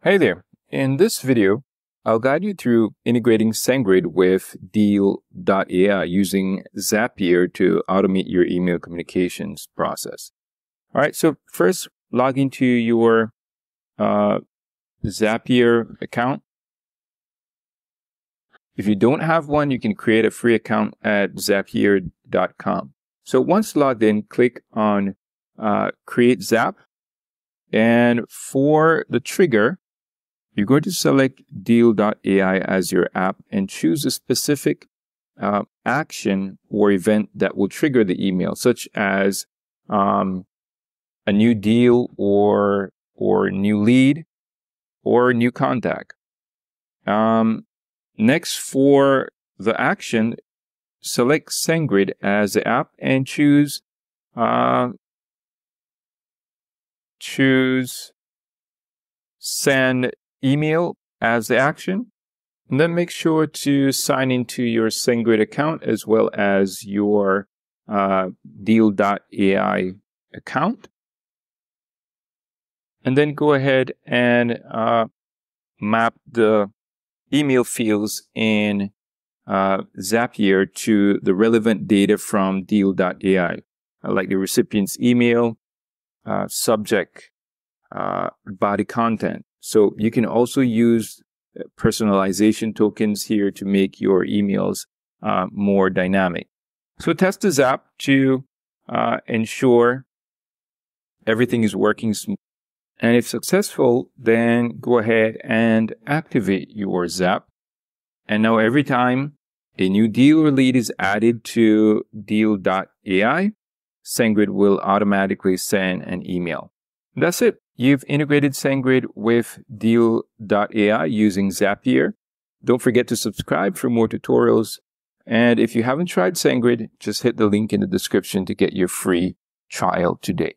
Hey there. In this video, I'll guide you through integrating SendGrid with Deal.ai using Zapier to automate your email communications process. All right, so first log into your Zapier account. If you don't have one, you can create a free account at zapier.com. So once logged in, click on Create Zap. And for the trigger, you're going to select Deal.ai as your app and choose a specific action or event that will trigger the email, such as a new deal or new lead or new contact. Next, for the action, select SendGrid as the app and choose Send Email as the action. And then make sure to sign into your SendGrid account as well as your Deal.ai account. And then go ahead and map the email fields in Zapier to the relevant data from Deal.ai, like the recipient's email, subject, body content. So you can also use personalization tokens here to make your emails more dynamic. So test the Zap to ensure everything is working smooth. And if successful, then go ahead and activate your Zap. And now every time a new deal or lead is added to Deal.ai, SendGrid will automatically send an email. That's it. You've integrated SendGrid with Deal.ai using Zapier. Don't forget to subscribe for more tutorials. And if you haven't tried SendGrid, just hit the link in the description to get your free trial today.